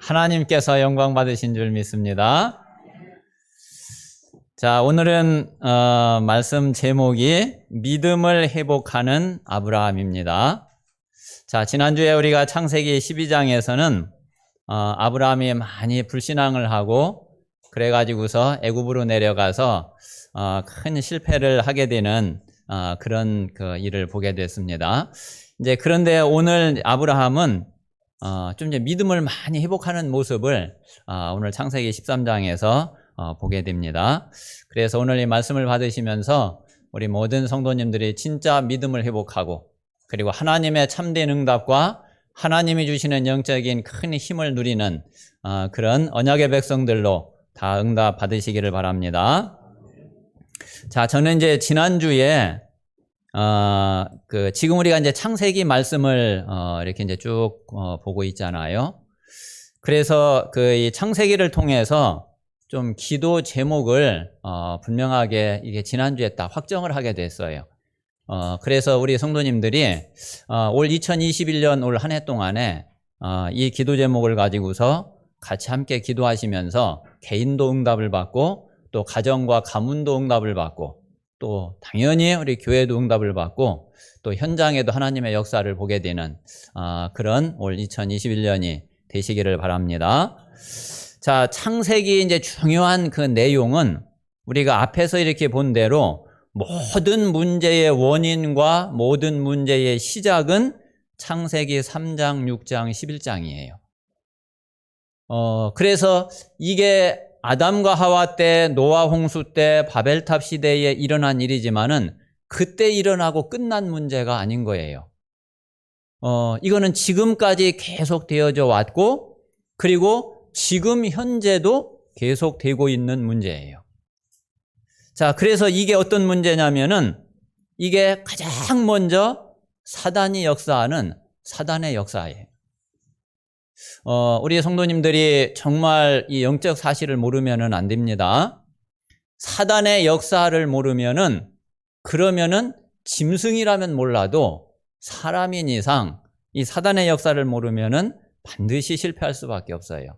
하나님께서 영광 받으신 줄 믿습니다. 자, 오늘은 말씀 제목이 믿음을 회복하는 아브라함입니다. 자, 지난주에 우리가 창세기 12장에서는 아브라함이 많이 불신앙을 하고 그래가지고서 애굽으로 내려가서 큰 실패를 하게 되는 그런 그 일을 보게 됐습니다. 이제 그런데 오늘 아브라함은 좀 이제 믿음을 많이 회복하는 모습을 오늘 창세기 13장에서 보게 됩니다. 그래서 오늘 이 말씀을 받으시면서 우리 모든 성도님들이 진짜 믿음을 회복하고 그리고 하나님의 참된 응답과 하나님이 주시는 영적인 큰 힘을 누리는 그런 언약의 백성들로 다 응답 받으시기를 바랍니다. 자, 저는 이제 지난주에 지금 우리가 이제 창세기 말씀을 이렇게 이제 쭉 보고 있잖아요. 그래서 이 창세기를 통해서 좀 기도 제목을 분명하게 이게 지난주에 딱 확정을 하게 됐어요. 그래서 우리 성도님들이 올 2021년 올 한 해 동안에 이 기도 제목을 가지고서 같이 함께 기도하시면서 개인도 응답을 받고 또 가정과 가문도 응답을 받고 또 당연히 우리 교회도 응답을 받고 또 현장에도 하나님의 역사를 보게 되는 그런 올 2021년이 되시기를 바랍니다. 자, 창세기 이제 중요한 그 내용은 우리가 앞에서 이렇게 본 대로 모든 문제의 원인과 모든 문제의 시작은 창세기 3장, 6장, 11장이에요. 그래서 이게 아담과 하와 때, 노아 홍수 때, 바벨탑 시대에 일어난 일이지만은 그때 일어나고 끝난 문제가 아닌 거예요. 이거는 지금까지 계속 되어져 왔고 그리고 지금 현재도 계속되고 있는 문제예요. 자, 그래서 이게 어떤 문제냐면은 이게 가장 먼저 사단이 역사하는 사단의 역사예요. 우리 성도님들이 정말 이 영적 사실을 모르면은 안 됩니다. 사단의 역사를 모르면은 그러면은 짐승이라면 몰라도 사람인 이상 이 사단의 역사를 모르면은 반드시 실패할 수밖에 없어요.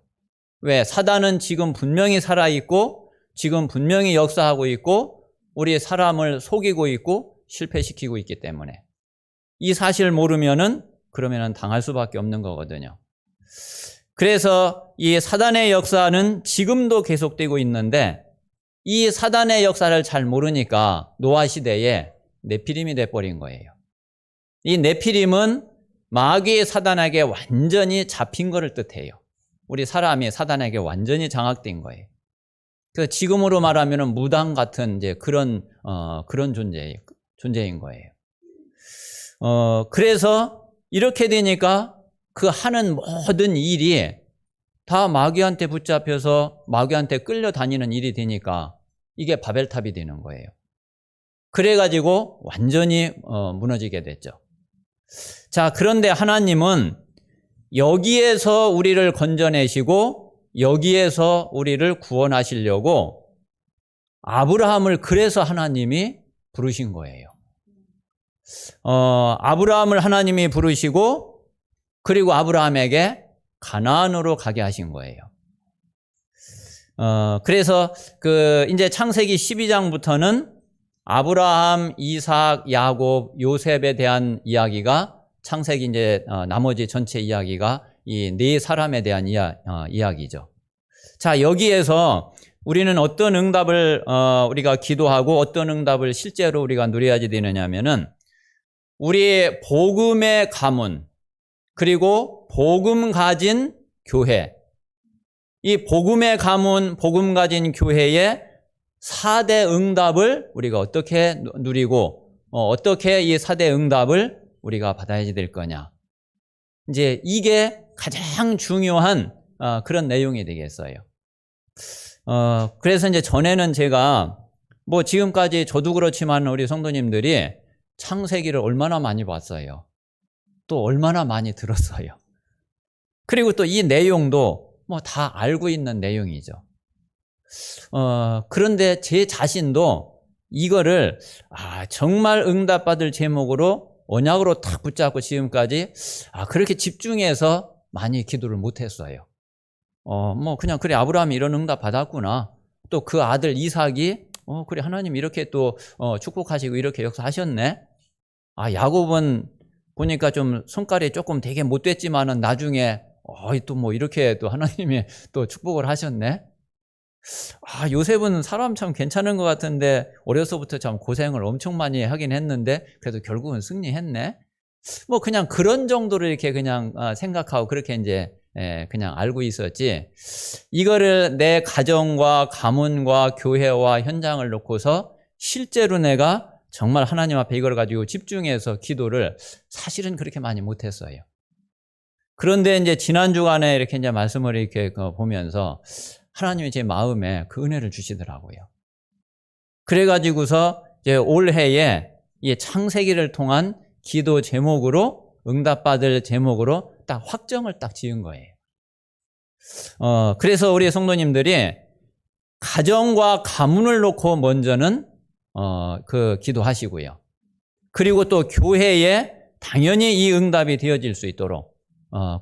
왜? 사단은 지금 분명히 살아있고 지금 분명히 역사하고 있고 우리 사람을 속이고 있고 실패시키고 있기 때문에 이 사실을 모르면은 그러면은 당할 수밖에 없는 거거든요. 그래서 이 사단의 역사는 지금도 계속되고 있는데 이 사단의 역사를 잘 모르니까 노아 시대에 네피림이 돼버린 거예요. 이 네피림은 마귀의 사단에게 완전히 잡힌 것을 뜻해요. 우리 사람이 사단에게 완전히 장악된 거예요. 그래서 지금으로 말하면 무당 같은 이제 그런 존재인 거예요. 그래서 이렇게 되니까 그 하는 모든 일이 다 마귀한테 붙잡혀서 마귀한테 끌려다니는 일이 되니까 이게 바벨탑이 되는 거예요. 그래가지고 완전히 무너지게 됐죠. 자, 그런데 하나님은 여기에서 우리를 건져내시고 여기에서 우리를 구원하시려고 아브라함을 그래서 하나님이 부르신 거예요. 아브라함을 하나님이 부르시고 그리고 아브라함에게 가나안으로 가게 하신 거예요. 그래서 이제 창세기 12장부터는 아브라함, 이삭, 야곱, 요셉에 대한 이야기가 창세기 이제 나머지 전체 이야기가 이 네 사람에 대한 이야기죠. 자, 여기에서 우리는 어떤 응답을 우리가 기도하고 어떤 응답을 실제로 우리가 누려야지 되느냐면은 우리 복음의 가문 그리고 복음 가진 교회, 이 복음의 가문, 복음 가진 교회의 4대 응답을 우리가 어떻게 누리고 어떻게 이 4대 응답을 우리가 받아야지 될 거냐. 이제 이게 가장 중요한 그런 내용이 되겠어요. 그래서 이제 전에는 제가 지금까지 저도 그렇지만 우리 성도님들이 창세기를 얼마나 많이 봤어요. 또 얼마나 많이 들었어요. 그리고 또 이 내용도 다 알고 있는 내용이죠. 그런데 제 자신도 이거를 정말 응답받을 제목으로 언약으로 탁 붙잡고 지금까지 그렇게 집중해서 많이 기도를 못했어요. 뭐 그냥 그래 아브라함이 이런 응답 받았구나. 또 그 아들 이삭이 그래 하나님 이렇게 또 축복하시고 이렇게 역사하셨네. 야곱은 보니까 좀 손깔이 조금 되게 못됐지만은 나중에 또 뭐 이렇게 또 하나님이 또 축복을 하셨네. 요셉은 사람 참 괜찮은 것 같은데 어려서부터 참 고생을 엄청 많이 하긴 했는데 그래도 결국은 승리했네. 뭐 그냥 그런 정도로 이렇게 그냥 생각하고 그렇게 이제 그냥 알고 있었지. 이거를 내 가정과 가문과 교회와 현장을 놓고서 실제로 내가 정말 하나님 앞에 이걸 가지고 집중해서 기도를 사실은 그렇게 많이 못했어요. 그런데 이제 지난 주간에 이렇게 이제 말씀을 이렇게 보면서 하나님이 제 마음에 그 은혜를 주시더라고요. 그래가지고서 이제 올해에 이 창세기를 통한 기도 제목으로 응답받을 제목으로 딱 확정을 딱 지은 거예요. 그래서 우리 성도님들이 가정과 가문을 놓고 먼저는 그 기도하시고요. 그리고 또 교회에 당연히 이 응답이 되어질 수 있도록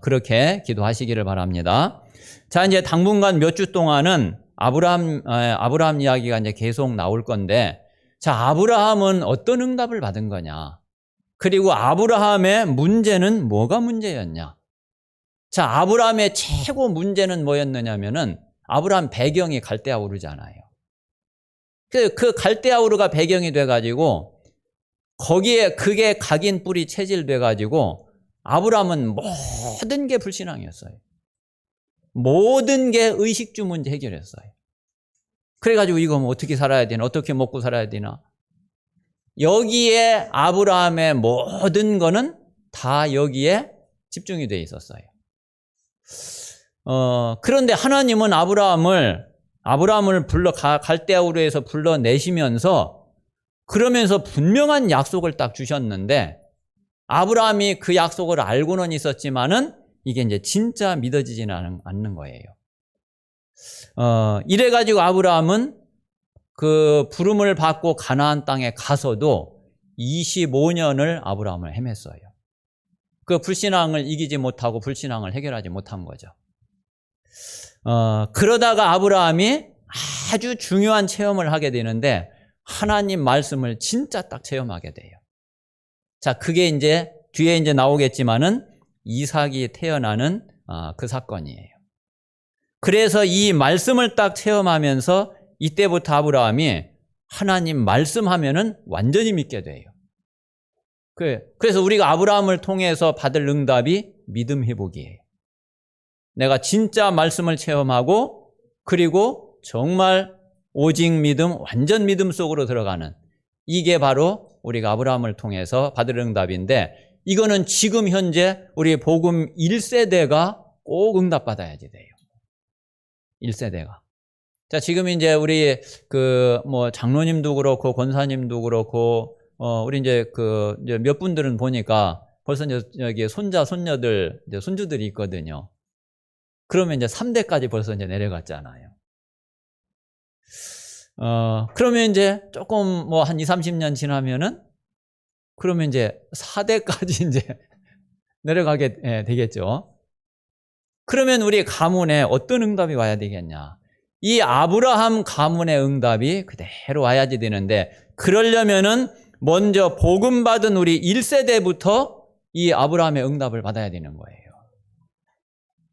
그렇게 기도하시기를 바랍니다. 자, 이제 당분간 몇 주 동안은 아브라함 이야기가 이제 계속 나올 건데, 자, 아브라함은 어떤 응답을 받은 거냐? 그리고 아브라함의 문제는 뭐가 문제였냐? 자, 아브라함의 최고 문제는 뭐였느냐면은 아브라함 배경이 갈대아우르잖아요. 그 갈대아우르가 배경이 돼가지고 거기에 그게 각인 뿌리 체질 돼가지고 아브라함은 모든 게 불신앙이었어요. 모든 게 의식주 문제 해결했어요. 그래가지고 이거 뭐 어떻게 살아야 되나, 어떻게 먹고 살아야 되나. 여기에 아브라함의 모든 거는 다 여기에 집중이 돼 있었어요. 그런데 하나님은 아브라함을 갈대아우르에서 불러내시면서 그러면서 분명한 약속을 딱 주셨는데 아브라함이 그 약속을 알고는 있었지만은 이게 이제 진짜 믿어지지는 않는 거예요. 이래가지고 아브라함은 그 부름을 받고 가나안 땅에 가서도 25년을 아브라함을 헤맸어요. 그 불신앙을 이기지 못하고 불신앙을 해결하지 못한 거죠. 그러다가 아브라함이 아주 중요한 체험을 하게 되는데 하나님 말씀을 진짜 딱 체험하게 돼요. 자, 그게 이제 뒤에 이제 나오겠지만은 이삭이 태어나는 그 사건이에요. 그래서 이 말씀을 딱 체험하면서 이때부터 아브라함이 하나님 말씀하면은 완전히 믿게 돼요. 그래서 우리가 아브라함을 통해서 받을 응답이 믿음 회복이에요. 내가 진짜 말씀을 체험하고 그리고 정말 오직 믿음, 완전 믿음 속으로 들어가는 이게 바로 우리가 아브라함을 통해서 받을 응답인데 이거는 지금 현재 우리 복음 1세대가 꼭 응답받아야지 돼요. 1세대가. 자, 지금 이제 우리 장로님도 그렇고 권사님도 그렇고 우리 이제 이제 몇 분들은 보니까 벌써 이제 여기 손자, 손녀들, 이제 손주들이 있거든요. 그러면 이제 3대까지 벌써 이제 내려갔잖아요. 그러면 이제 조금 한 20, 30년 지나면은 그러면 이제 4대까지 이제 내려가게 되겠죠. 그러면 우리 가문에 어떤 응답이 와야 되겠냐? 이 아브라함 가문의 응답이 그대로 와야지 되는데 그러려면은 먼저 복음 받은 우리 1세대부터 이 아브라함의 응답을 받아야 되는 거예요.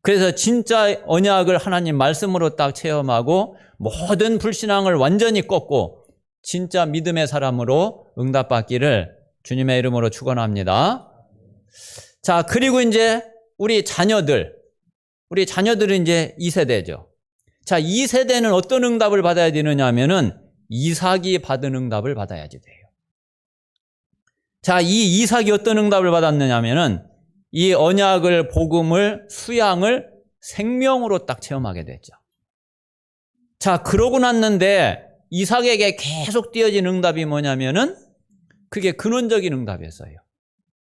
그래서 진짜 언약을 하나님 말씀으로 딱 체험하고 모든 불신앙을 완전히 꺾고 진짜 믿음의 사람으로 응답받기를 주님의 이름으로 축원합니다. 자, 그리고 이제 우리 자녀들은 이제 2세대죠. 자, 2세대는 어떤 응답을 받아야 되느냐 하면은 이삭이 받은 응답을 받아야지 돼요. 자, 이 이삭이 어떤 응답을 받았느냐 하면은 이 언약을, 복음을, 수양을 생명으로 딱 체험하게 됐죠. 자, 그러고 났는데 이삭에게 계속 띄어진 응답이 뭐냐면은 그게 근원적인 응답이었어요.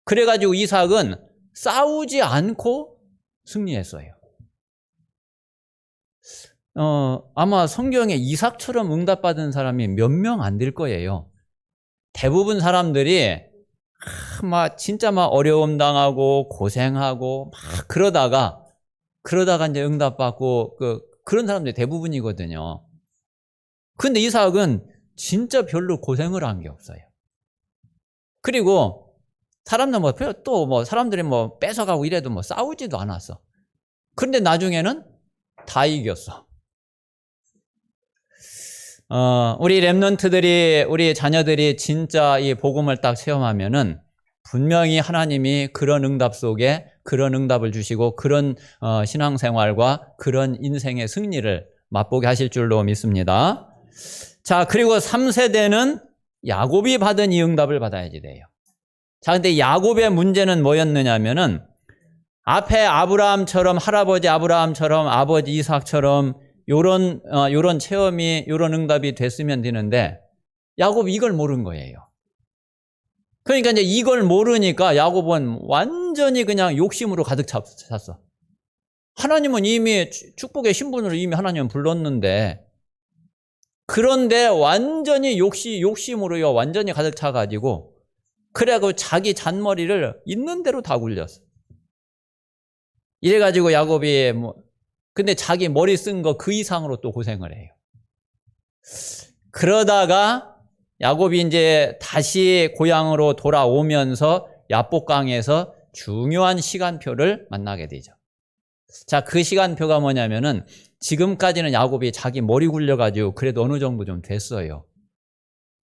그래가지고 이삭은 싸우지 않고 승리했어요. 아마 성경에 이삭처럼 응답받은 사람이 몇 명 안 될 거예요. 대부분 사람들이 진짜 어려움 당하고 고생하고 그러다가 그러다가 이제 응답받고 그런 사람들이 대부분이거든요. 근데 이삭은 진짜 별로 고생을 한 게 없어요. 그리고 사람들 사람들이 뺏어가고 이래도 싸우지도 않았어. 그런데 나중에는 다 이겼어. 우리 렘넌트들이, 우리 자녀들이 진짜 이 복음을 딱 체험하면은 분명히 하나님이 그런 응답 속에 그런 응답을 주시고 그런 신앙생활과 그런 인생의 승리를 맛보게 하실 줄로 믿습니다. 자, 그리고 3세대는 야곱이 받은 이 응답을 받아야지 돼요. 자, 근데 야곱의 문제는 뭐였느냐면은 앞에 아브라함처럼, 할아버지 아브라함처럼, 아버지 이삭처럼 요런 체험이, 요런 응답이 됐으면 되는데 야곱이 이걸 모른 거예요. 그러니까 이제 이걸 모르니까 야곱은 완전히 그냥 욕심으로 가득 찼어. 하나님은 이미 축복의 신분으로 이미 하나님은 불렀는데, 그런데 완전히 욕심으로요, 완전히 가득 차가지고, 그래가지고 자기 잔머리를 있는 대로 다 굴렸어. 이래가지고 야곱이 근데 자기 머리 쓴 거 그 이상으로 또 고생을 해요. 그러다가 야곱이 이제 다시 고향으로 돌아오면서 야복강에서 중요한 시간표를 만나게 되죠. 자, 그 시간표가 뭐냐면은 지금까지는 야곱이 자기 머리 굴려가지고 그래도 어느 정도 좀 됐어요.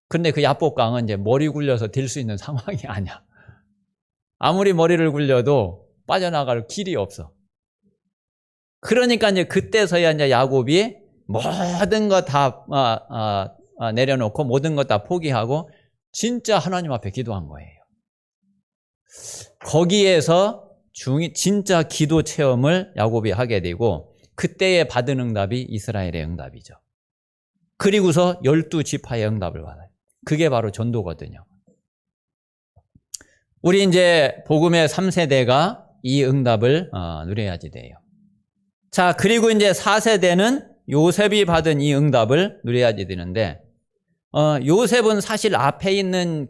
근데 그 야복강은 이제 머리 굴려서 될 수 있는 상황이 아니야. 아무리 머리를 굴려도 빠져나갈 길이 없어. 그러니까 이제 그때서야 이제 야곱이 모든 거 다 내려놓고 모든 것 다 포기하고 진짜 하나님 앞에 기도한 거예요. 거기에서 진짜 기도 체험을 야곱이 하게 되고 그때에 받은 응답이 이스라엘의 응답이죠. 그리고서 12지파의 응답을 받아요. 그게 바로 전도거든요. 우리 이제 복음의 3세대가 이 응답을 누려야지 돼요. 자, 그리고 이제 4세대는 요셉이 받은 이 응답을 누려야지 되는데, 요셉은 사실 앞에 있는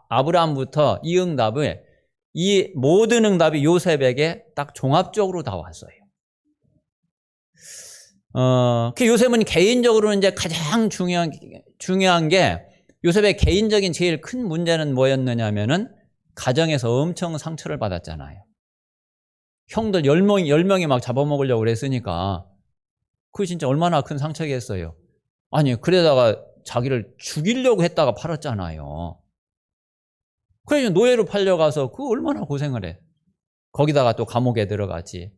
아브라함부터 이 응답을, 이 모든 응답이 요셉에게 딱 종합적으로 다 왔어요. 요셉은 개인적으로는 이제 가장 중요한 게, 요셉의 개인적인 제일 큰 문제는 뭐였느냐면은, 가정에서 엄청 상처를 받았잖아요. 형들 10명이 막 잡아먹으려고 그랬으니까, 그게 진짜 얼마나 큰 상처겠어요. 아니, 그러다가 자기를 죽이려고 했다가 팔았잖아요. 그래서 노예로 팔려가서 그거 얼마나 고생을 해. 거기다가 또 감옥에 들어가지.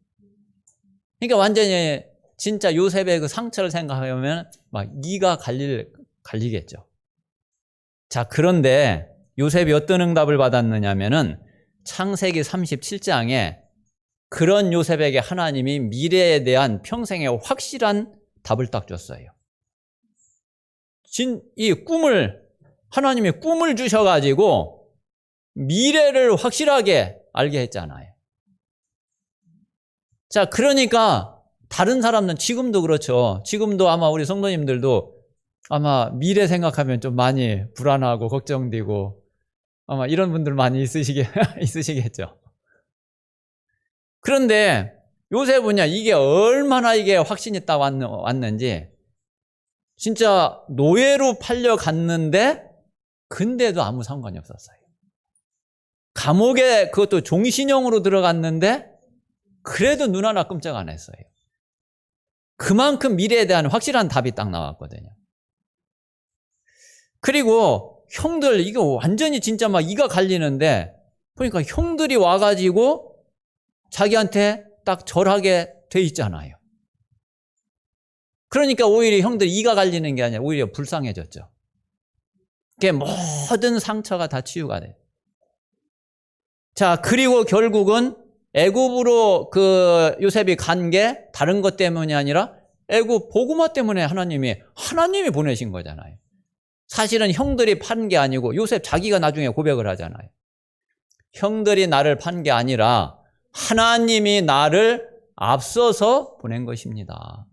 그러니까 완전히 진짜 요셉의 그 상처를 생각하면 막 이가 갈리겠죠. 자, 그런데 요셉이 어떤 응답을 받았느냐면은 창세기 37장에 그런 요셉에게 하나님이 미래에 대한 평생의 확실한 답을 딱 줬어요. 하나님이 꿈을 주셔가지고 미래를 확실하게 알게 했잖아요. 자, 그러니까 다른 사람은 지금도 그렇죠. 지금도 아마 우리 성도님들도 아마 미래 생각하면 좀 많이 불안하고 걱정되고 아마 이런 분들 많이 있으시겠죠. 그런데 요셉은요, 이게 얼마나 이게 확신이 딱 왔는지, 진짜 노예로 팔려갔는데, 근데도 아무 상관이 없었어요. 감옥에 그것도 종신형으로 들어갔는데, 그래도 눈 하나 끔찍 안 했어요. 그만큼 미래에 대한 확실한 답이 딱 나왔거든요. 그리고 형들, 이거 완전히 진짜 막 이가 갈리는데, 그러니까 형들이 와가지고, 자기한테 딱 절하게 돼 있잖아요. 그러니까 오히려 형들 이가 갈리는 게 아니라 오히려 불쌍해졌죠. 그게 모든 상처가 다 치유가 돼요. 자, 그리고 결국은 애굽으로 요셉이 간 게 다른 것 때문이 아니라 애굽 복음화 때문에 하나님이 보내신 거잖아요. 사실은 형들이 판 게 아니고 요셉 자기가 나중에 고백을 하잖아요. 형들이 나를 판 게 아니라 하나님이 나를 앞서서 보낸 것입니다.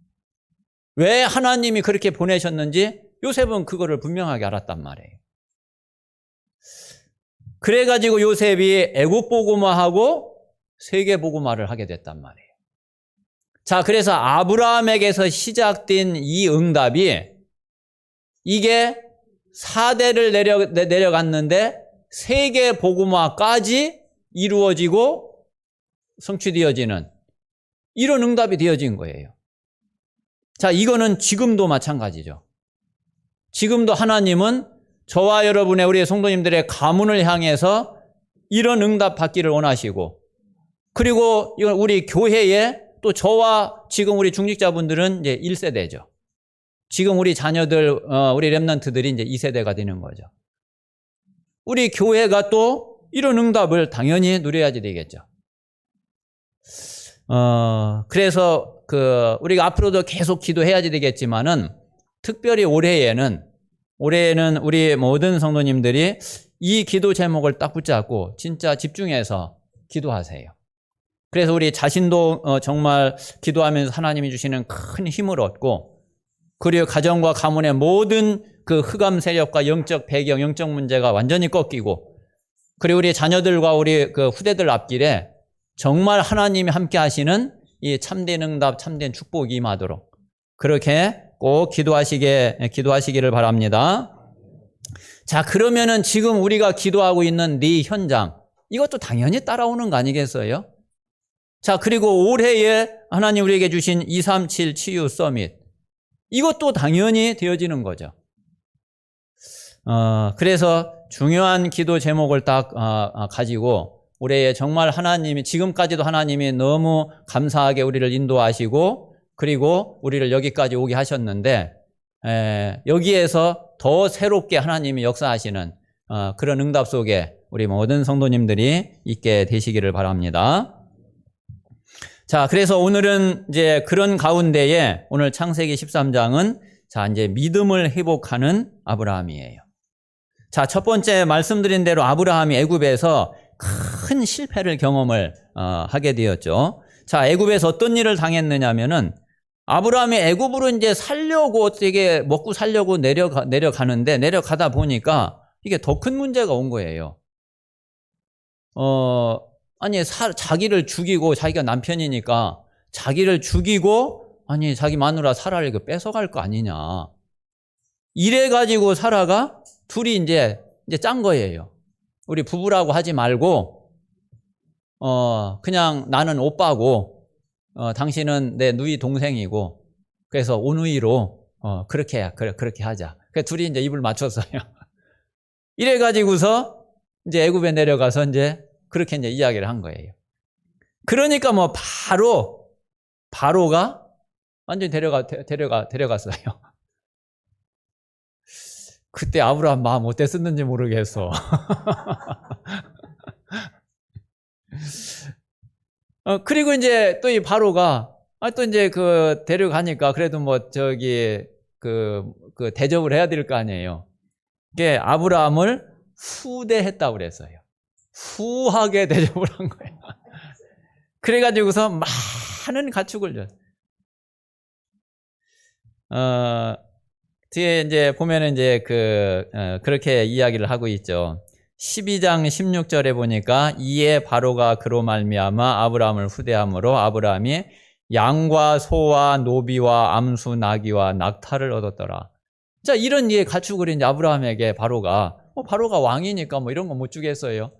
왜 하나님이 그렇게 보내셨는지 요셉은 그거를 분명하게 알았단 말이에요. 그래가지고 요셉이 애굽 복음화하고 세계 복음화를 하게 됐단 말이에요. 자, 그래서 아브라함에게서 시작된 이 응답이 이게 4대를 내려갔는데 세계 복음화까지 이루어지고 성취되어지는 이런 응답이 되어진 거예요. 자, 이거는 지금도 마찬가지죠. 지금도 하나님은 저와 여러분의 우리 성도님들의 가문을 향해서 이런 응답 받기를 원하시고, 그리고 이건 우리 교회에 또 저와 지금 우리 중직자분들은 이제 1세대죠. 지금 우리 자녀들, 우리 렘넌트들이 이제 2세대가 되는 거죠. 우리 교회가 또 이런 응답을 당연히 누려야지 되겠죠. 그래서 우리가 앞으로도 계속 기도해야지 되겠지만은 특별히 올해에는 우리 모든 성도님들이 이 기도 제목을 딱 붙잡고 진짜 집중해서 기도하세요. 그래서 우리 자신도 정말 기도하면서 하나님이 주시는 큰 힘을 얻고, 그리고 가정과 가문의 모든 그 흑암 세력과 영적 배경, 영적 문제가 완전히 꺾이고, 그리고 우리 자녀들과 우리 그 후대들 앞길에 정말 하나님이 함께 하시는 이 참된 응답, 참된 축복이 임하도록 그렇게 꼭 기도하시기를 바랍니다. 자, 그러면은 지금 우리가 기도하고 있는 네 현장, 이것도 당연히 따라오는 거 아니겠어요? 자, 그리고 올해에 하나님 우리에게 주신 237 치유 서밋, 이것도 당연히 되어지는 거죠. 그래서 중요한 기도 제목을 딱 가지고 올해에 정말 하나님이, 지금까지도 하나님이 너무 감사하게 우리를 인도하시고 그리고 우리를 여기까지 오게 하셨는데, 여기에서 더 새롭게 하나님이 역사하시는 그런 응답 속에 우리 모든 성도님들이 있게 되시기를 바랍니다. 자, 그래서 오늘은 이제 그런 가운데에 오늘 창세기 13장은 자, 이제 믿음을 회복하는 아브라함이에요. 자, 첫 번째 말씀드린 대로 아브라함이 애굽에서 큰 실패를 경험을 하게 되었죠. 자, 애굽에서 어떤 일을 당했느냐면은 아브라함이 애굽으로 이제 살려고 어떻게 먹고 살려고 내려가는데 내려가다 보니까 이게 더 큰 문제가 온 거예요. 아니, 자기를 죽이고, 자기가 남편이니까 자기를 죽이고, 아니, 자기 마누라 사라를 뺏어갈 거 아니냐. 이래가지고 사라가 둘이 이제 짠 거예요. 우리 부부라고 하지 말고, 그냥 나는 오빠고, 당신은 내 누이 동생이고, 그래서 오누이로, 그렇게 하자. 그래서 둘이 이제 입을 맞췄어요. 이래가지고서 이제 애굽에 내려가서 이제 그렇게 이제 이야기를 한 거예요. 그러니까 뭐 바로가 완전히 데려갔어요. 그때 아브라함 마음 어땠었는지 모르겠어. 그리고 이제 또 이 바로가 또 이제 데려가니까 그래도 뭐 대접을 해야 될 거 아니에요. 이게 아브라함을 후대했다고 그랬어요. 후하게 대접을 한 거예요. 그래가지고서 많은 가축을 줬어요. 뒤에 이제 보면은 이제 그렇게 이야기를 하고 있죠. 12장 16절에 보니까 이에 바로가 그로 말미암아 아브라함을 후대함으로 아브라함이 양과 소와 노비와 암수 나귀와 낙타를 얻었더라. 자, 이런 가축을 이제 아브라함에게 바로가 왕이니까 뭐 이런 거 못 주겠어요.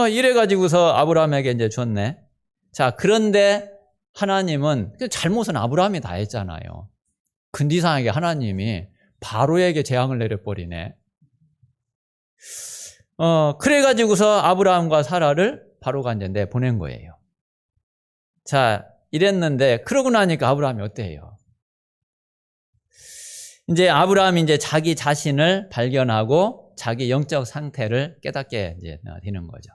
이래가지고서 아브라함에게 이제 줬네. 자, 그런데 하나님은 잘못은 아브라함이 다 했잖아요. 근데 이상하게 하나님이 바로에게 재앙을 내려버리네. 그래가지고서 아브라함과 사라를 바로가 이제 내보낸 거예요. 자, 이랬는데, 그러고 나니까 아브라함이 어때요? 이제 아브라함이 이제 자기 자신을 발견하고 자기 영적 상태를 깨닫게 이제 되는 거죠.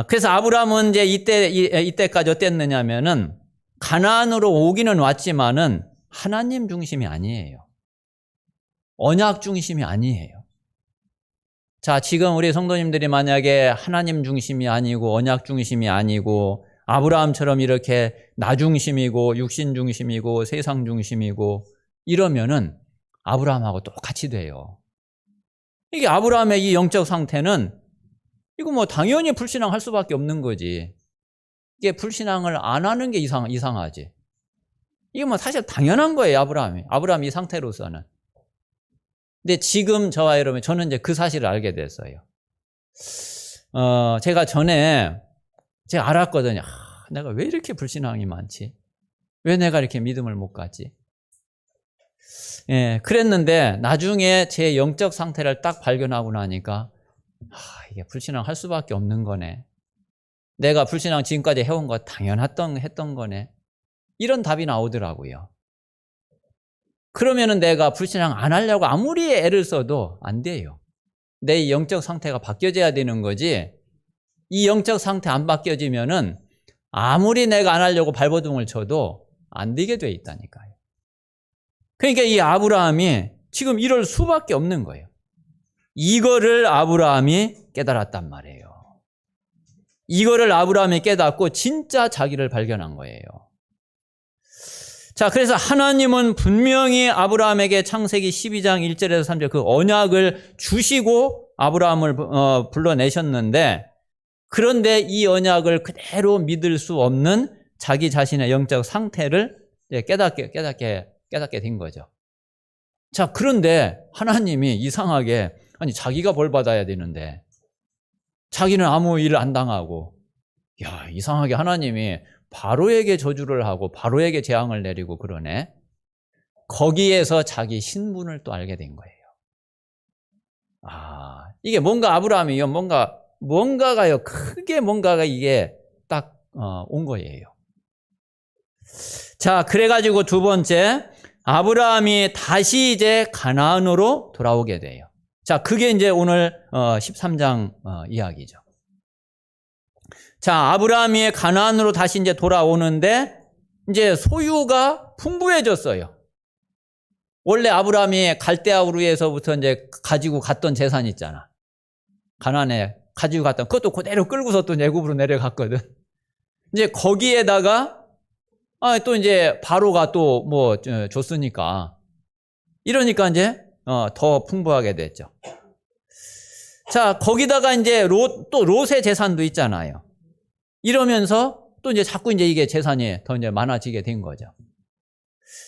그래서 아브라함은 이제 이때까지 어땠느냐면은 가나안으로 오기는 왔지만은 하나님 중심이 아니에요. 언약 중심이 아니에요. 자, 지금 우리 성도님들이 만약에 하나님 중심이 아니고 언약 중심이 아니고 아브라함처럼 이렇게 나 중심이고 육신 중심이고 세상 중심이고 이러면은 아브라함하고 똑같이 돼요. 이게 아브라함의 이 영적 상태는 이거 뭐 당연히 불신앙할 수밖에 없는 거지. 이게 불신앙을 안 하는 게 이상하지. 이게 뭐 사실 당연한 거예요, 아브라함이 이 상태로서는. 근데 지금 저와 여러분, 저는 이제 그 사실을 알게 됐어요. 제가 전에 제가 알았거든요. 내가 왜 이렇게 불신앙이 많지? 왜 내가 이렇게 믿음을 못 갖지? 예, 그랬는데 나중에 제 영적 상태를 딱 발견하고 나니까 이게 불신앙 할 수밖에 없는 거네. 내가 불신앙 지금까지 해온 거 했던 거네. 이런 답이 나오더라고요. 그러면은 내가 불신앙 안 하려고 아무리 애를 써도 안 돼요. 내 영적 상태가 바뀌어져야 되는 거지. 이 영적 상태 안 바뀌어지면은 아무리 내가 안 하려고 발버둥을 쳐도 안 되게 돼 있다니까요. 그러니까 이 아브라함이 지금 이럴 수밖에 없는 거예요. 이거를 아브라함이 깨달았단 말이에요. 이거를 아브라함이 깨닫고 진짜 자기를 발견한 거예요. 자, 그래서 하나님은 분명히 아브라함에게 창세기 12장 1절에서 3절 그 언약을 주시고 아브라함을 불러내셨는데, 그런데 이 언약을 그대로 믿을 수 없는 자기 자신의 영적 상태를 깨닫게 된 거죠. 자, 그런데 하나님이 이상하게, 아니 자기가 벌 받아야 되는데 자기는 아무 일 안 당하고, 이상하게 하나님이 바로에게 저주를 하고 바로에게 재앙을 내리고 그러네. 거기에서 자기 신분을 또 알게 된 거예요. 이게 뭔가 아브라함이요, 뭔가가요, 크게 뭔가가 이게 딱 온 거예요. 자, 그래가지고 두 번째, 아브라함이 다시 이제 가나안으로 돌아오게 돼요. 자, 그게 이제 오늘 13장 이야기죠. 자, 아브라함이 가나안으로 다시 이제 돌아오는데 이제 소유가 풍부해졌어요. 원래 아브라함이 갈대아 우르에서부터 이제 가지고 갔던 재산 있잖아. 가나안에 가지고 갔던, 그것도 그대로 끌고서 또 애굽으로 내려갔거든. 이제 거기에다가 또 이제 바로가 또 뭐 줬으니까, 이러니까 이제 더 풍부하게 됐죠. 자, 거기다가 이제 또 롯의 재산도 있잖아요. 이러면서 또 이제 자꾸 이제 이게 재산이 더 이제 많아지게 된 거죠.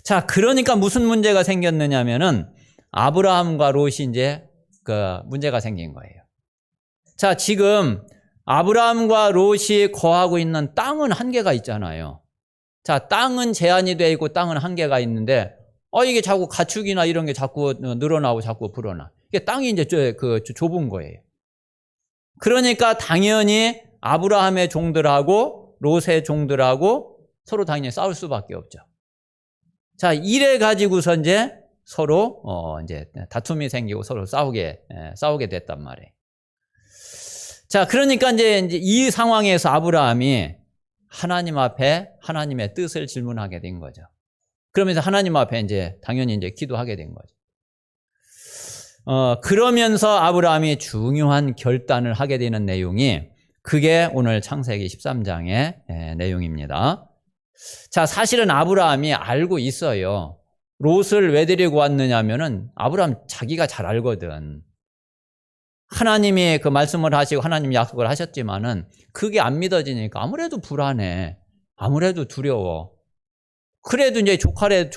자, 그러니까 무슨 문제가 생겼느냐면은 아브라함과 롯이 이제 그 문제가 생긴 거예요. 자, 지금 아브라함과 롯이 거하고 있는 땅은 한계가 있잖아요. 자, 땅은 제한이 되어 있고 땅은 한계가 있는데, 이게 자꾸 가축이나 이런 게 자꾸 늘어나고 자꾸 불어나. 이게 땅이 이제 좁은 거예요. 그러니까 당연히 아브라함의 종들하고 롯의 종들하고 서로 당연히 싸울 수밖에 없죠. 자, 이래 가지고서 이제 서로 이제 다툼이 생기고 서로 싸우게 됐단 말이에요. 자, 그러니까 이제 이 상황에서 아브라함이 하나님 앞에 하나님의 뜻을 질문하게 된 거죠. 그러면서 하나님 앞에 이제 당연히 이제 기도하게 된 거죠. 그러면서 아브라함이 중요한 결단을 하게 되는 내용이, 그게 오늘 창세기 13장의 내용입니다. 자, 사실은 아브라함이 알고 있어요. 롯을 왜 데리고 왔느냐면은 아브라함 자기가 잘 알거든. 하나님이 그 말씀을 하시고 하나님 약속을 하셨지만은 그게 안 믿어지니까 아무래도 불안해. 아무래도 두려워. 그래도 이제 조카는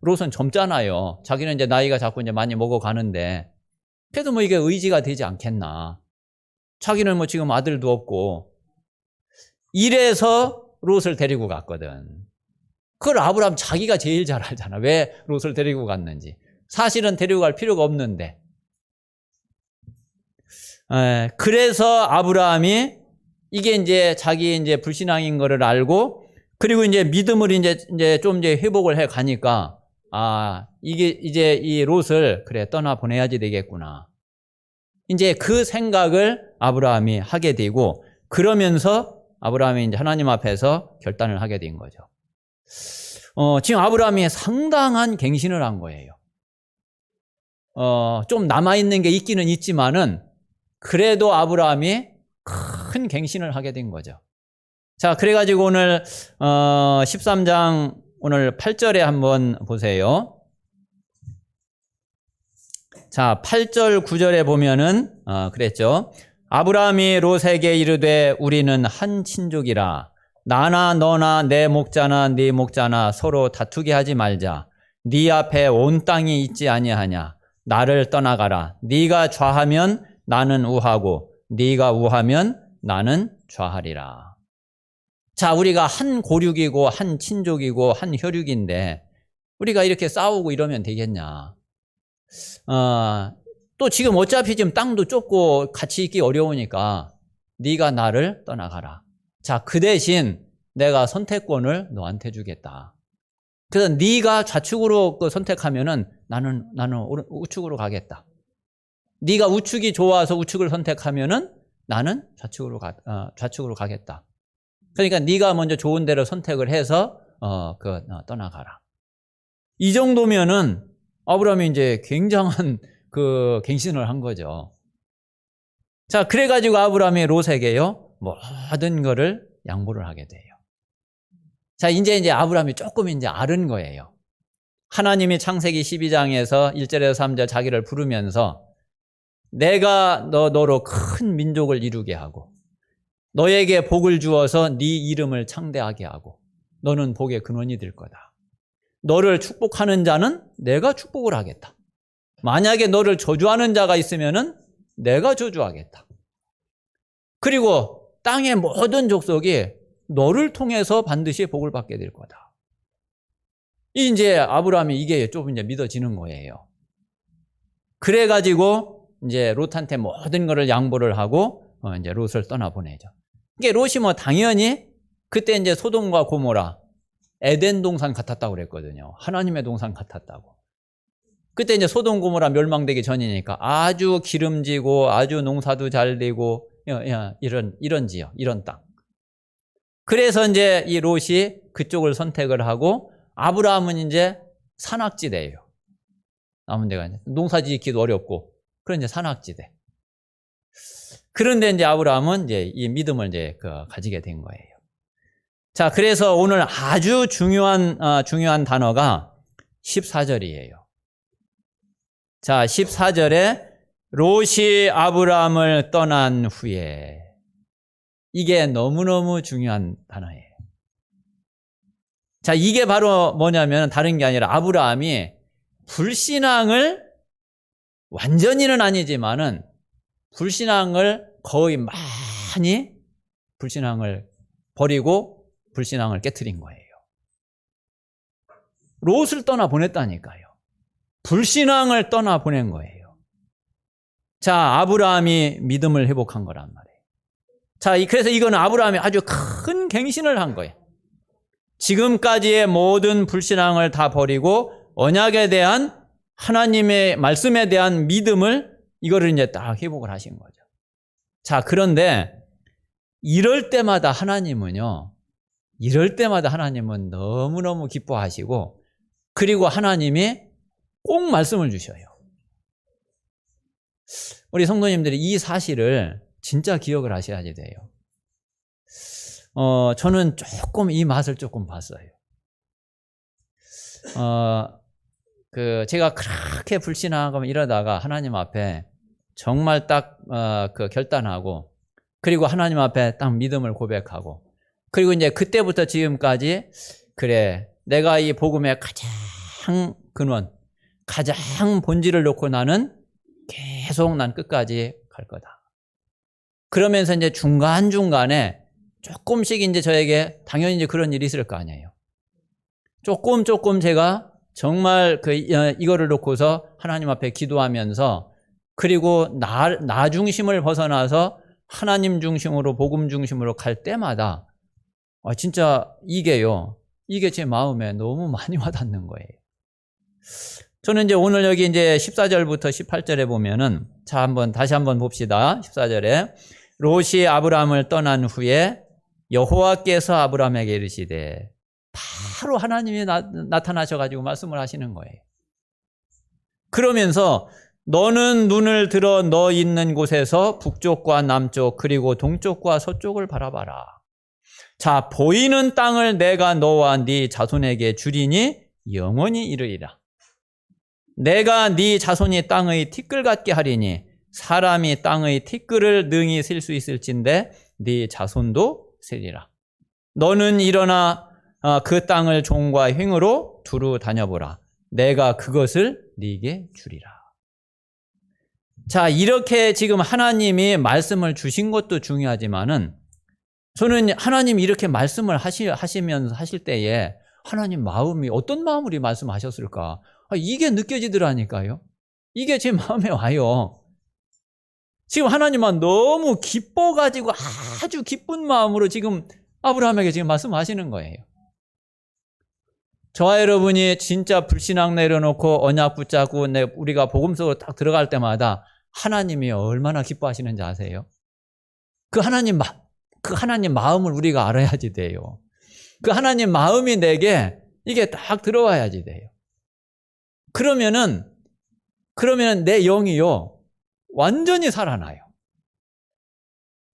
롯은 젊잖아요. 자기는 이제 나이가 자꾸 이제 많이 먹어가는데, 그래도 뭐 이게 의지가 되지 않겠나. 자기는 뭐 지금 아들도 없고. 이래서 롯을 데리고 갔거든. 그걸 아브라함 자기가 제일 잘 알잖아. 왜 롯을 데리고 갔는지. 사실은 데리고 갈 필요가 없는데. 그래서 아브라함이 이게 이제 자기 이제 불신앙인 거를 알고, 그리고 이제 믿음을 이제 좀 이제 회복을 해 가니까, 이게 이제 이 롯을 그래 떠나 보내야지 되겠구나. 이제 그 생각을 아브라함이 하게 되고, 그러면서 아브라함이 이제 하나님 앞에서 결단을 하게 된 거죠. 지금 아브라함이 상당한 갱신을 한 거예요. 좀 남아있는 게 있기는 있지만은, 그래도 아브라함이 큰 갱신을 하게 된 거죠. 자, 그래가지고 오늘 13장 오늘 8절에 한번 보세요. 자, 8절 9절에 보면은 그랬죠. 아브라함이 롯에게 이르되 우리는 한 친족이라 나나 너나 내 목자나 네 목자나 서로 다투게 하지 말자. 네 앞에 온 땅이 있지 아니하냐. 나를 떠나가라. 네가 좌하면 나는 우하고 네가 우하면 나는 좌하리라. 자, 우리가 한 고륙이고 한 친족이고 한 혈육인데 우리가 이렇게 싸우고 이러면 되겠냐. 또 지금 어차피 지금 땅도 좁고 같이 있기 어려우니까 네가 나를 떠나가라. 자, 그 대신 내가 선택권을 너한테 주겠다. 그래서 네가 좌측으로 선택하면은 나는 우측으로 가겠다. 네가 우측이 좋아서 우측을 선택하면은 나는 좌측으로 가겠다. 그러니까 네가 먼저 좋은 데를 선택을 해서 떠나가라. 이 정도면은 아브라함이 이제 굉장한 그 갱신을 한 거죠. 자, 그래가지고 아브라함이 롯에게요 모든 거를 양보를 하게 돼요. 자, 이제 아브라함이 조금 이제 아른 거예요. 하나님이 창세기 12장에서 1절에서 3절 자기를 부르면서 내가 너로 큰 민족을 이루게 하고 너에게 복을 주어서 네 이름을 창대하게 하고 너는 복의 근원이 될 거다. 너를 축복하는 자는 내가 축복을 하겠다. 만약에 너를 저주하는 자가 있으면은 내가 저주하겠다. 그리고 땅의 모든 족속이 너를 통해서 반드시 복을 받게 될 거다. 이제 아브라함이 이게 좀 이제 믿어지는 거예요. 그래가지고 이제 롯한테 모든 것을 양보를 하고 이제 롯을 떠나보내죠. 이게 롯이 당연히 그때 이제 소돔과 고모라 에덴 동산 같았다고 그랬거든요. 하나님의 동산 같았다고. 그때 이제 소돔 고모라 멸망되기 전이니까 아주 기름지고 아주 농사도 잘 되고 이런 지역, 이런 땅. 그래서 이제 이 롯이 그쪽을 선택을 하고 아브라함은 이제 산악지대예요. 남은 데가 농사 짓기도 어렵고 그런 이제 산악지대. 그런데 이제 아브라함은 이제 이 믿음을 이제 가지게 된 거예요. 자, 그래서 오늘 아주 중요한 단어가 14절이에요. 자, 14절에 롯이 아브라함을 떠난 후에 이게 너무너무 중요한 단어예요. 자, 이게 바로 뭐냐면 다른 게 아니라 아브라함이 불신앙을 완전히는 아니지만은 불신앙을 거의 많이 불신앙을 버리고 불신앙을 깨트린 거예요. 롯을 떠나보냈다니까요. 불신앙을 떠나보낸 거예요. 자, 아브라함이 믿음을 회복한 거란 말이에요. 자, 그래서 이거는 아브라함이 아주 큰 갱신을 한 거예요. 지금까지의 모든 불신앙을 다 버리고 언약에 대한 하나님의 말씀에 대한 믿음을 이거를 이제 딱 회복을 하신 거죠. 자, 그런데 이럴 때마다 하나님은 너무너무 기뻐하시고 그리고 하나님이 꼭 말씀을 주셔요. 우리 성도님들이 이 사실을 진짜 기억을 하셔야지 돼요. 저는 조금 이 맛을 조금 봤어요. 제가 그렇게 불신하고 이러다가 하나님 앞에 정말 딱 결단하고 그리고 하나님 앞에 딱 믿음을 고백하고 그리고 이제 그때부터 지금까지 그래 내가 이 복음의 가장 근원 가장 본질을 놓고 나는 계속 난 끝까지 갈 거다. 그러면서 이제 중간중간에 조금씩 이제 저에게 당연히 이제 그런 일이 있을 거 아니에요. 조금 제가 정말 이거를 놓고서 하나님 앞에 기도하면서 그리고 나 중심을 벗어나서 하나님 중심으로 복음 중심으로 갈 때마다 진짜 이게 제 마음에 너무 많이 와닿는 거예요. 저는 이제 오늘 여기 이제 14절부터 18절에 보면은 자, 다시 한번 봅시다. 14절에 롯이 아브라함을 떠난 후에 여호와께서 아브라함에게 이르시되 바로 하나님이 나타나셔가지고 말씀을 하시는 거예요. 그러면서 너는 눈을 들어 너 있는 곳에서 북쪽과 남쪽 그리고 동쪽과 서쪽을 바라봐라. 자, 보이는 땅을 내가 너와 네 자손에게 주리니 영원히 이르리라. 내가 네 자손이 땅의 티끌 같게 하리니 사람이 땅의 티끌을 능히 셀 수 있을진데 네 자손도 세리라. 너는 일어나 그 땅을 종과 횡으로 두루 다녀보라. 내가 그것을 네게 주리라. 자, 이렇게 지금 하나님이 말씀을 주신 것도 중요하지만은 저는 하나님이 이렇게 말씀을 하시면서 하실 때에 하나님 마음이 어떤 마음으로 이 말씀하셨을까? 이게 느껴지더라니까요. 이게 제 마음에 와요. 지금 하나님은 너무 기뻐가지고 아주 기쁜 마음으로 지금 아브라함에게 지금 말씀하시는 거예요. 저와 여러분이 진짜 불신앙 내려놓고 언약 붙잡고 우리가 복음 속으로 딱 들어갈 때마다 하나님이 얼마나 기뻐하시는지 아세요? 그 하나님 마음을 우리가 알아야지 돼요. 그 하나님 마음이 내게 이게 딱 들어와야지 돼요. 그러면은 내 영이요 완전히 살아나요.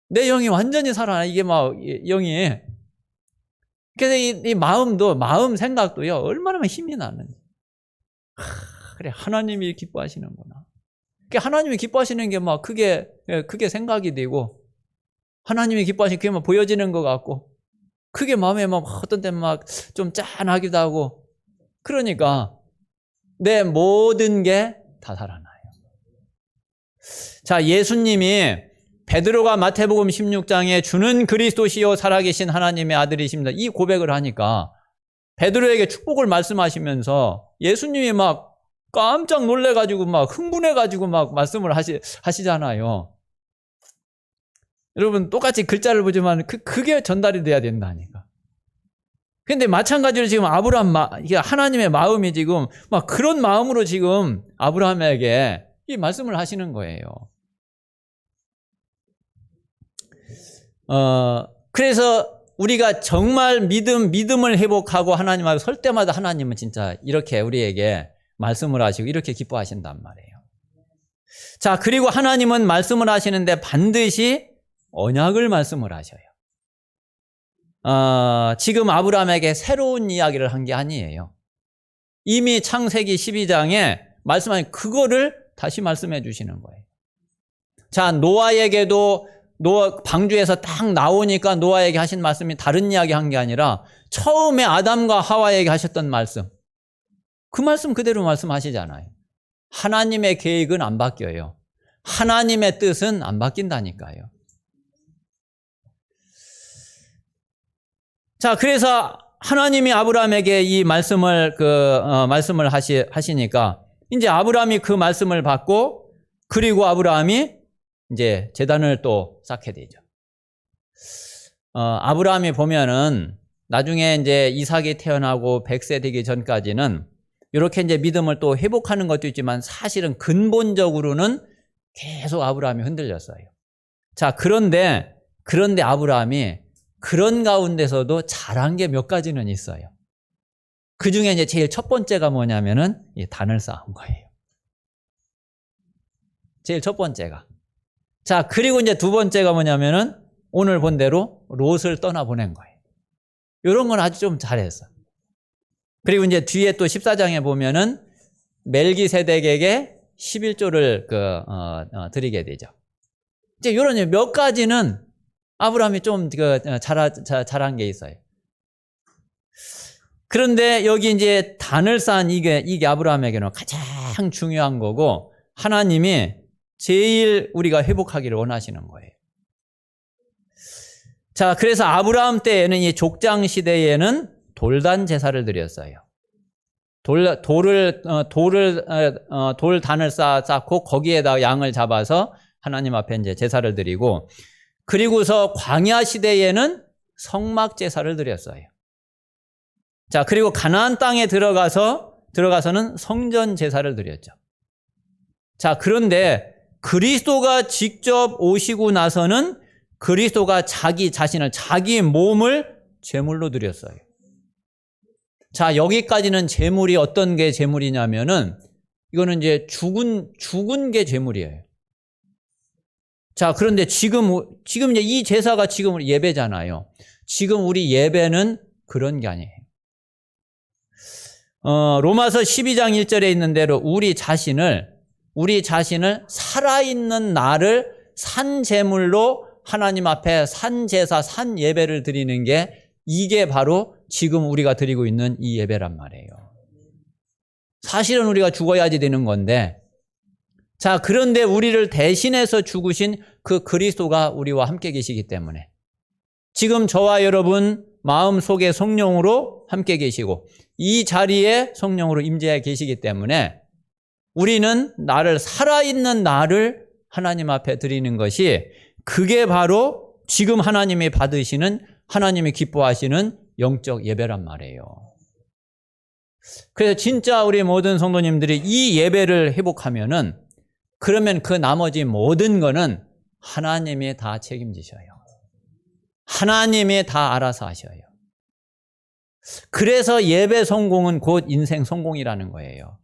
내 영이 완전히 살아나. 이게 막 영이. 그래서 이 마음 생각도요 얼마나 힘이 나는지. 그래, 하나님이 기뻐하시는구나. 하나님이 기뻐하시는 게 막 그게 생각이 되고, 하나님이 기뻐하시는 게 막 보여지는 것 같고, 그게 마음에 막 어떤 때는 막 좀 짠하기도 하고, 그러니까 내 모든 게 다 살아나요. 자, 예수님이 베드로가 마태복음 16장에 주는 그리스도시요 살아계신 하나님의 아들이십니다, 이 고백을 하니까 베드로에게 축복을 말씀하시면서 예수님이 막 깜짝 놀래가지고 막 흥분해가지고 막 말씀을 하시잖아요. 여러분 똑같이 글자를 보지만 그게 전달이 돼야 된다니까. 근데 마찬가지로 지금 하나님의 마음이 지금 막 그런 마음으로 지금 아브라함에게 이 말씀을 하시는 거예요. 그래서 우리가 정말 믿음을 회복하고 하나님 앞에 설 때마다 하나님은 진짜 이렇게 우리에게 말씀을 하시고 이렇게 기뻐하신단 말이에요. 자, 그리고 하나님은 말씀을 하시는데 반드시 언약을 말씀을 하셔요. 지금 아브라함에게 새로운 이야기를 한 게 아니에요. 이미 창세기 12장에 말씀하신 그거를 다시 말씀해 주시는 거예요. 자, 노아에게도 방주에서 딱 나오니까 노아에게 하신 말씀이 다른 이야기 한 게 아니라 처음에 아담과 하와에게 하셨던 말씀, 그 말씀 그대로 말씀하시잖아요. 하나님의 계획은 안 바뀌어요. 하나님의 뜻은 안 바뀐다니까요. 자, 그래서 하나님이 아브라함에게 이 말씀을 하시니까 이제 아브라함이 그 말씀을 받고, 그리고 아브라함이 이제 제단을 또 쌓게 되죠. 아브라함이 보면은 나중에 이제 이삭이 태어나고 100세 되기 전까지는 이렇게 이제 믿음을 또 회복하는 것도 있지만 사실은 근본적으로는 계속 아브라함이 흔들렸어요. 자, 그런데 아브라함이 그런 가운데서도 잘한 게 몇 가지는 있어요. 그 중에 이제 제일 첫 번째가 뭐냐면은 이 단을 쌓은 거예요. 제일 첫 번째가. 자, 그리고 이제 두 번째가 뭐냐면은 오늘 본 대로 롯을 떠나보낸 거예요. 이런 건 아주 좀 잘했어. 그리고 이제 뒤에 또 14장에 보면은 멜기세덱에게 11조를 드리게 되죠. 이제 이런 몇 가지는 아브라함이 좀 잘한 게 있어요. 그런데 여기 이제 단을 쌓은 이게 아브라함에게는 가장 중요한 거고, 하나님이 제일 우리가 회복하기를 원하시는 거예요. 자, 그래서 아브라함 때에는 이 족장 시대에는 돌단 제사를 드렸어요. 돌단을 쌓고 거기에다 양을 잡아서 하나님 앞에 이제 제사를 드리고, 그리고서 광야 시대에는 성막 제사를 드렸어요. 자, 그리고 가나안 땅에 들어가서는 성전 제사를 드렸죠. 자, 그런데 그리스도가 직접 오시고 나서는 그리스도가 자기 몸을 제물로 드렸어요. 자, 여기까지는 제물이 어떤 게 제물이냐면은 이거는 이제 죽은 게 제물이에요. 자, 그런데 지금 이제 이 제사가 지금 예배잖아요. 지금 우리 예배는 그런 게 아니에요. 로마서 12장 1절에 있는 대로 우리 자신을 우리 자신을 살아있는 나를 산제물로 하나님 앞에 산제사, 산예배를 드리는 게 이게 바로 지금 우리가 드리고 있는 이 예배란 말이에요. 사실은 우리가 죽어야지 되는 건데, 자, 그런데 우리를 대신해서 죽으신 그 그리스도가 우리와 함께 계시기 때문에 지금 저와 여러분 마음속에 성령으로 함께 계시고 이 자리에 성령으로 임재해 계시기 때문에 우리는 나를 살아있는 나를 하나님 앞에 드리는 것이 그게 바로 지금 하나님이 받으시는 하나님이 기뻐하시는 영적 예배란 말이에요. 그래서 진짜 우리 모든 성도님들이 이 예배를 회복하면은 그러면 그 나머지 모든 거는 하나님이 다 책임지셔요. 하나님이 다 알아서 하셔요. 그래서 예배 성공은 곧 인생 성공이라는 거예요.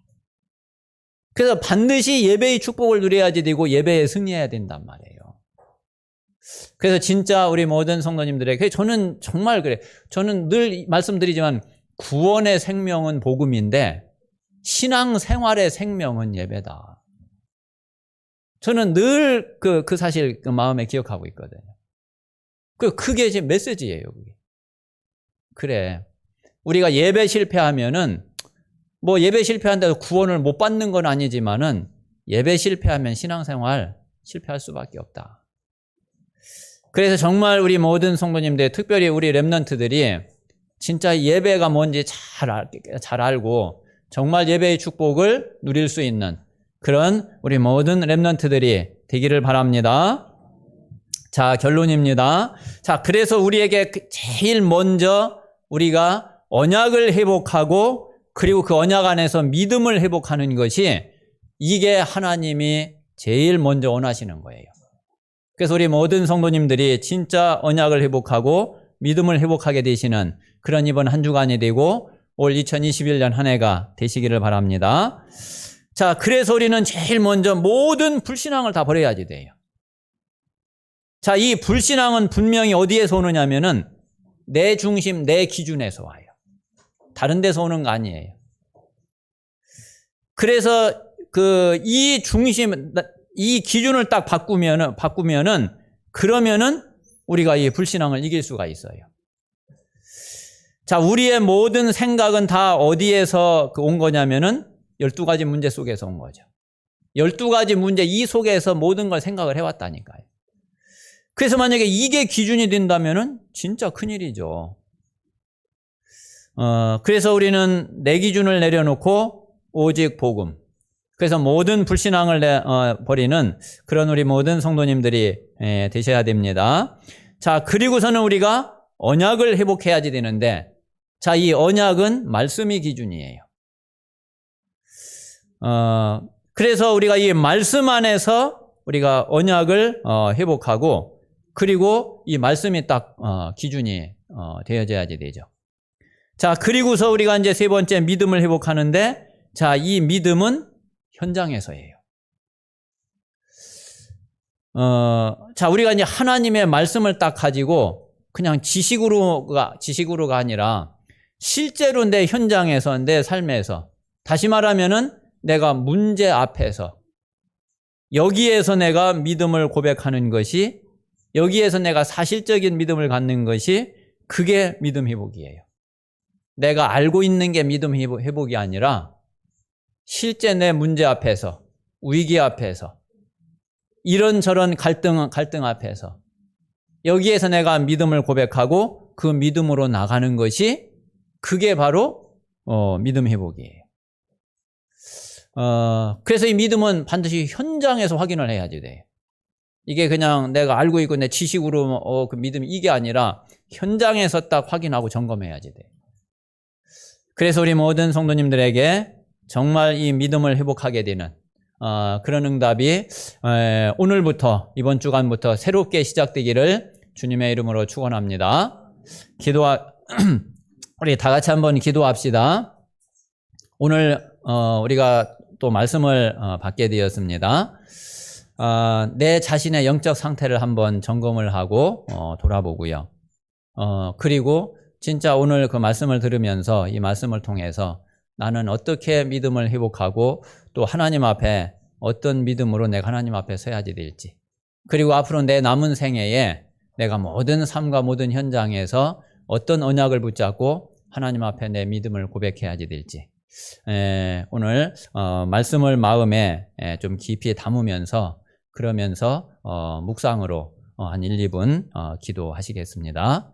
그래서 반드시 예배의 축복을 누려야지 되고 예배에 승리해야 된단 말이에요. 그래서 진짜 우리 모든 성도님들에게 저는 정말 그래. 저는 늘 말씀드리지만 구원의 생명은 복음인데 신앙생활의 생명은 예배다. 저는 늘 그 사실 그 마음에 기억하고 있거든요. 그게 지금 메시지예요. 그게. 그래. 우리가 예배 실패하면은 뭐 예배 실패한다고 구원을 못 받는 건 아니지만은 예배 실패하면 신앙생활 실패할 수밖에 없다. 그래서 정말 우리 모든 성도님들, 특별히 우리 렘넌트들이 진짜 예배가 뭔지 잘 알고 정말 예배의 축복을 누릴 수 있는 그런 우리 모든 렘넌트들이 되기를 바랍니다. 자, 결론입니다. 자, 그래서 우리에게 제일 먼저 우리가 언약을 회복하고 그리고 그 언약 안에서 믿음을 회복하는 것이 이게 하나님이 제일 먼저 원하시는 거예요. 그래서 우리 모든 성도님들이 진짜 언약을 회복하고 믿음을 회복하게 되시는 그런 이번 한 주간이 되고 올 2021년 한 해가 되시기를 바랍니다. 자, 그래서 우리는 제일 먼저 모든 불신앙을 다 버려야지 돼요. 자, 이 불신앙은 분명히 어디에서 오느냐면은 내 중심, 내 기준에서 와요. 다른 데서 오는 거 아니에요. 그래서 이 중심, 이 기준을 딱 바꾸면은 그러면은 우리가 이 불신앙을 이길 수가 있어요. 자, 우리의 모든 생각은 다 어디에서 온 거냐면은 12가지 문제 속에서 온 거죠. 12가지 문제 이 속에서 모든 걸 생각을 해왔다니까요. 그래서 만약에 이게 기준이 된다면은 진짜 큰일이죠. 그래서 우리는 내 기준을 내려놓고 오직 복음. 그래서 모든 불신앙을 버리는 그런 우리 모든 성도님들이 되셔야 됩니다. 자, 그리고서는 우리가 언약을 회복해야지 되는데, 자, 이 언약은 말씀이 기준이에요. 그래서 우리가 이 말씀 안에서 우리가 언약을 회복하고, 그리고 이 말씀이 딱 기준이 되어져야지 되죠. 자, 그리고서 우리가 이제 세 번째 믿음을 회복하는데, 자, 이 믿음은 현장에서예요. 자, 우리가 이제 하나님의 말씀을 딱 가지고 그냥 지식으로가 아니라 실제로 내 현장에서, 내 삶에서, 다시 말하면은 내가 문제 앞에서, 여기에서 내가 믿음을 고백하는 것이, 여기에서 내가 사실적인 믿음을 갖는 것이 그게 믿음 회복이에요. 내가 알고 있는 게 믿음 회복이 아니라 실제 내 문제 앞에서, 위기 앞에서, 이런저런 갈등 앞에서 여기에서 내가 믿음을 고백하고 그 믿음으로 나가는 것이 그게 바로 믿음 회복이에요. 그래서 이 믿음은 반드시 현장에서 확인을 해야지 돼요. 이게 그냥 내가 알고 있고 내 지식으로 그 믿음이 이게 아니라 현장에서 딱 확인하고 점검해야지 돼요. 그래서 우리 모든 성도님들에게 정말 이 믿음을 회복하게 되는 그런 응답이 오늘부터, 이번 주간부터 새롭게 시작되기를 주님의 이름으로 축원합니다. 우리 다 같이 한번 기도합시다. 오늘 우리가 또 말씀을 받게 되었습니다. 내 자신의 영적 상태를 한번 점검을 하고 돌아보고요. 그리고 진짜 오늘 그 말씀을 들으면서 이 말씀을 통해서 나는 어떻게 믿음을 회복하고 또 하나님 앞에 어떤 믿음으로 내가 하나님 앞에 서야지 될지, 그리고 앞으로 내 남은 생애에 내가 모든 삶과 모든 현장에서 어떤 언약을 붙잡고 하나님 앞에 내 믿음을 고백해야지 될지, 오늘 말씀을 마음에 좀 깊이 담으면서 그러면서 묵상으로 한 1, 2분 기도하시겠습니다.